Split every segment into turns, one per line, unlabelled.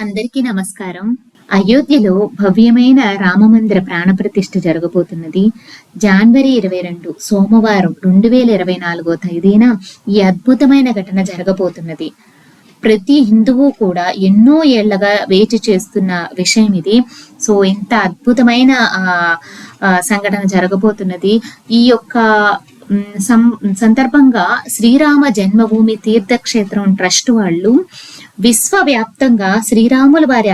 అందరికీ నమస్కారం. అయోధ్యలో భవ్యమైన రామమందిర ప్రాణప్రతిష్ఠ జరగబోతున్నది. జనవరి 22 సోమవారం 2024 తేదీన ఈ అద్భుతమైన ఘటన జరగబోతున్నది. ప్రతి హిందువు కూడా ఎన్నో ఏళ్లగా వేచి చేస్తున్న విషయం ఇది. సో ఇంత అద్భుతమైన సంఘటన జరగబోతున్నది. ఈ యొక్క సందర్భంగా శ్రీరామ జన్మభూమి తీర్థక్షేత్రం ట్రస్ట్ వాళ్ళు విశ్వవ్యాప్తంగా శ్రీరాముల వారి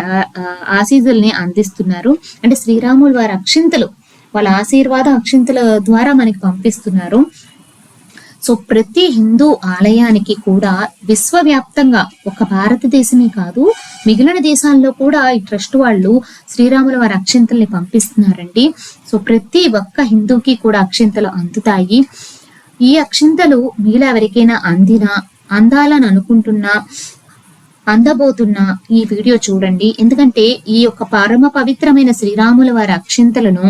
ఆశీస్సుల్ని అందిస్తున్నారు. అంటే శ్రీరాముల వారి అక్షింతలు, వాళ్ళ ఆశీర్వాద అక్షింతల ద్వారా మనకి పంపిస్తున్నారు. సో ప్రతి హిందూ ఆలయానికి కూడా విశ్వవ్యాప్తంగా, ఒక భారతదేశమే కాదు మిగిలిన దేశాల్లో కూడా ఈ ట్రస్ట్ వాళ్ళు శ్రీరాముల వారి అక్షింతల్ని పంపిస్తున్నారండి. సో ప్రతి ఒక్క హిందూకి కూడా అక్షింతలు అందుతాయి. ఈ అక్షింతలు మీలో ఎవరికైనా అందాలని అనుకుంటున్నా, అందబోతున్నా ఈ వీడియో చూడండి. ఎందుకంటే ఈ యొక్క పరమ పవిత్రమైన శ్రీరాముల వారి అక్షింతలను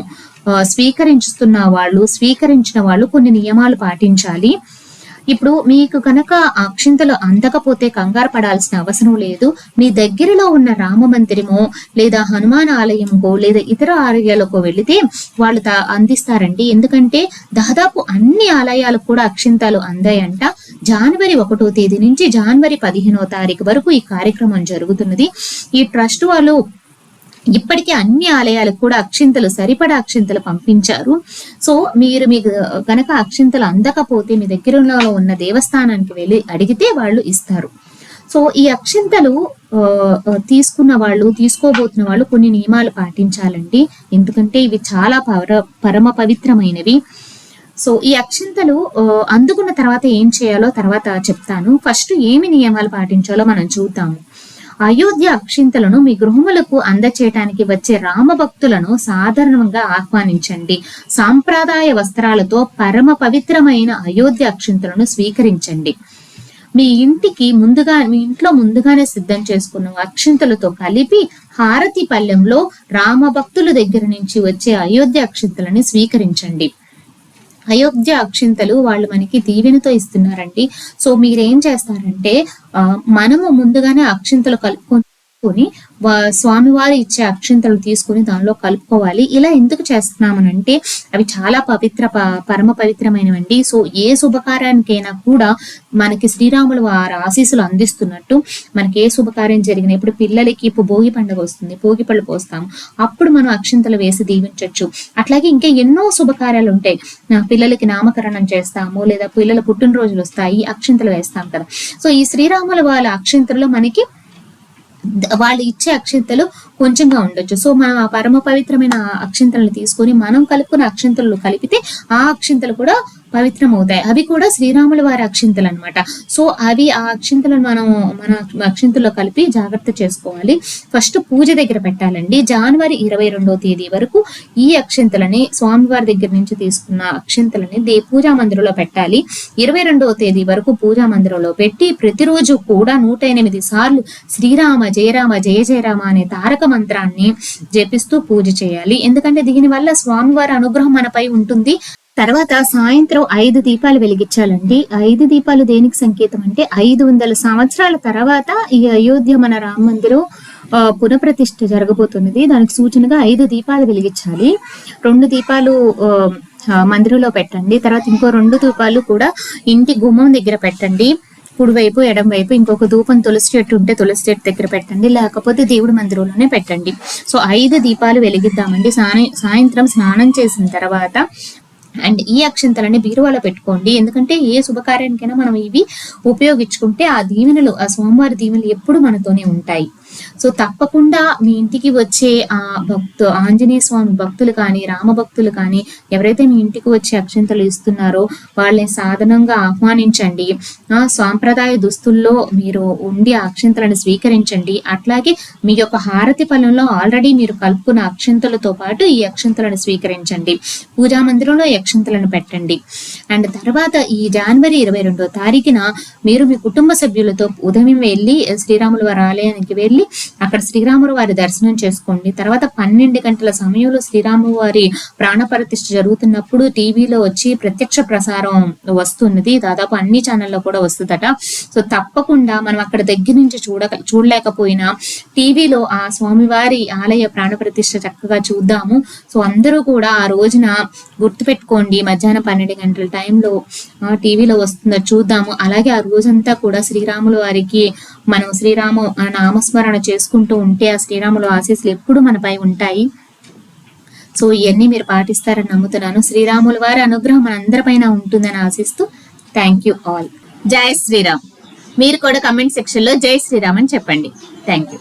స్వీకరించిన వాళ్ళు కొన్ని నియమాలు పాటించాలి. ఇప్పుడు మీకు కనుక అక్షింతలు అందకపోతే కంగారు పడాల్సిన అవసరం లేదు. మీ దగ్గరలో ఉన్న రామ మందిరమో లేదా హనుమాన్ ఆలయంకో లేదా ఇతర ఆలయాలకు వెళితే వాళ్ళు అందిస్తారండి. ఎందుకంటే దాదాపు అన్ని ఆలయాలకు కూడా అక్షింతలు అందాయంట. జనవరి 1వ తేదీ నుంచి జనవరి 15వ తారీఖు వరకు ఈ కార్యక్రమం జరుగుతున్నది. ఈ ట్రస్ట్ వాళ్ళు ఇప్పటికే అన్ని ఆలయాలకు కూడా సరిపడా అక్షింతలు పంపించారు. సో మీకు గనక అక్షింతలు అందకపోతే మీ దగ్గరలో ఉన్న దేవస్థానానికి వెళ్ళి అడిగితే వాళ్ళు ఇస్తారు. సో ఈ అక్షింతలు తీసుకోబోతున్న వాళ్ళు కొన్ని నియమాలు పాటించాలండి. ఎందుకంటే ఇవి చాలా పరమ పవిత్రమైనవి. సో ఈ అక్షింతలు అందుకున్న తర్వాత ఏం చేయాలో తర్వాత చెప్తాను. ఫస్ట్ ఏమి నియమాలు పాటించాలో మనం చూద్దాము. అయోధ్య అక్షింతలను మీ గృహములకు అందచేయటానికి వచ్చే రామ భక్తులను సాధారణంగా ఆహ్వానించండి. సాంప్రదాయ వస్త్రాలతో పరమ పవిత్రమైన అయోధ్య అక్షింతలను స్వీకరించండి. మీ ఇంట్లో ముందుగానే సిద్ధం చేసుకున్న అక్షింతలతో కలిపి హారతి పళ్ళెంలో రామ భక్తుల దగ్గర నుంచి వచ్చే అయోధ్య అక్షింతలని స్వీకరించండి. అయోధ్య అక్షింతలు వాళ్ళు మనకి దీవెనతో ఇస్తున్నారండి. సో మీరేం చేస్తారంటే మనము ముందుగానే అక్షింతలు కలుపుకొని స్వామివారు ఇచ్చే అక్షింతలు తీసుకుని దానిలో కలుపుకోవాలి. ఇలా ఎందుకు చేస్తున్నామనంటే అవి చాలా పరమ పవిత్రమైనవండి. సో ఏ శుభకార్యానికైనా కూడా మనకి శ్రీరాములు వారి ఆశీస్సులు అందిస్తున్నట్టు, మనకి ఏ శుభకార్యం జరిగినా, ఇప్పుడు పిల్లలకి ఇప్పుడు భోగి పండుగ వస్తుంది, భోగి పళ్ళు పోస్తాము, అప్పుడు మనం అక్షింతలు వేసి దీవించవచ్చు. అట్లాగే ఇంకా ఎన్నో శుభకార్యాలు ఉంటాయి. పిల్లలకి నామకరణం చేస్తాము, లేదా పిల్లల పుట్టినరోజులు వస్తాయి, అక్షింతలు వేస్తాం కదా. సో ఈ శ్రీరాముల వాళ్ళ అక్షింతల్లో మనకి వాళ్ళు ఇచ్చే అక్షింతలు కొంచెంగా ఉండొచ్చు. సో మనం ఆ పరమ పవిత్రమైన అక్షింతలను తీసుకొని మనం కలుపుకున్న అక్షింతలు కలిపితే ఆ అక్షింతలు కూడా పవిత్రం అవుతాయి. అవి కూడా శ్రీరాముల వారి అక్షింతలు అనమాట. సో అవి ఆ అక్షింతలను మన అక్షింతల్లో కలిపి జాగ్రత్త చేసుకోవాలి. ఫస్ట్ పూజ దగ్గర పెట్టాలండి. జనవరి 22వ తేదీ వరకు ఈ అక్షింతలని, స్వామివారి దగ్గర నుంచి తీసుకున్న అక్షింతలని పూజా మందిరంలో పెట్టాలి. 22వ తేదీ వరకు పూజా మందిరంలో పెట్టి ప్రతిరోజు కూడా 108 సార్లు శ్రీరామ జయ రామ జయ జయ రామ అనే తారక మంత్రాన్ని జపిస్తూ పూజ చేయాలి. ఎందుకంటే దీనివల్ల స్వామివారి అనుగ్రహం మనపై ఉంటుంది. తర్వాత సాయంత్రం 5 దీపాలు వెలిగించాలండి. 5 దీపాలు దేనికి సంకేతం అంటే 500 సంవత్సరాల తర్వాత ఈ అయోధ్య మన రామ మందిరం పునఃప్రతిష్ఠ జరగబోతున్నది. దానికి సూచనగా 5 దీపాలు వెలిగించాలి. 2 దీపాలు మందిరంలో పెట్టండి. తర్వాత ఇంకో 2 దీపాలు కూడా ఇంటి గుమ్మం దగ్గర పెట్టండి. కుడివైపు ఎడం వైపు ఇంకొక ధూపం తులసి చెట్టు ఉంటే తులసి చెట్టు దగ్గర పెట్టండి, లేకపోతే దేవుడి మందిరంలోనే పెట్టండి. సో 5 దీపాలు వెలిగిద్దామండి. సాయంత్రం స్నానం చేసిన తర్వాత అండ్ ఈ అక్షింతలని బీరువాలో పెట్టుకోండి. ఎందుకంటే ఏ శుభకార్యానికైనా మనం ఇవి ఉపయోగించుకుంటే ఆ దీవెనలు, ఆ స్వామివారి దీవెనలు ఎప్పుడు మనతోనే ఉంటాయి. సో తప్పకుండా మీ ఇంటికి వచ్చే ఆంజనేయ స్వామి భక్తులు కానీ, రామ భక్తులు కానీ, ఎవరైతే మీ ఇంటికి వచ్చే అక్షింతలు ఇస్తున్నారో వాళ్ళని సాధనంగా ఆహ్వానించండి. సాంప్రదాయ దుస్తుల్లో మీరు ఉండి ఆ అక్షింతలను స్వీకరించండి. అట్లాగే మీ యొక్క హారతి పళ్ళెంలో ఆల్రెడీ మీరు కలుపుకున్న అక్షింతలతో పాటు ఈ అక్షింతలను స్వీకరించండి. పూజా మందిరంలో అక్షంతలను పెట్టండి. అండ్ తర్వాత ఈ జనవరి 22వ తారీఖున మీరు మీ కుటుంబ సభ్యులతో ఉదయం వెళ్ళి శ్రీరాముల వారి ఆలయానికి వెళ్ళి అక్కడ శ్రీరాముల వారి దర్శనం చేసుకోండి. తర్వాత 12 గంటల సమయంలో శ్రీరాముల వారి ప్రాణప్రతిష్ఠ జరుగుతున్నప్పుడు టీవీలో వచ్చి ప్రత్యక్ష ప్రసారం వస్తున్నది, దాదాపు అన్ని ఛానల్లో కూడా వస్తుందట. సో తప్పకుండా మనం అక్కడ దగ్గర నుంచి చూడలేకపోయినా టీవీలో ఆ స్వామివారి ఆలయ ప్రాణప్రతిష్ఠ చక్కగా చూద్దాము. సో అందరూ కూడా ఆ రోజున గుర్తుపెట్టుకోండి, మధ్యాహ్నం 12 గంటల టైంలో టీవీలో వస్తుందో చూద్దాము. అలాగే ఆ రోజంతా కూడా శ్రీరాముల వారికి మనం శ్రీరాము నామస్మరణ చేసుకుంటూ ఉంటే ఆ శ్రీరాముల ఆశీస్సులు ఎప్పుడు మనపై ఉంటాయి. సో ఇవన్నీ మీరు పాటిస్తారని నమ్ముతున్నాను. శ్రీరాముల వారి అనుగ్రహం మనందరిపైన ఉంటుందని ఆశిస్తూ థ్యాంక్ యూ ఆల్. జై శ్రీరామ్. మీరు కూడా కమెంట్ సెక్షన్ లో జై శ్రీరామ్ అని చెప్పండి. Thank you.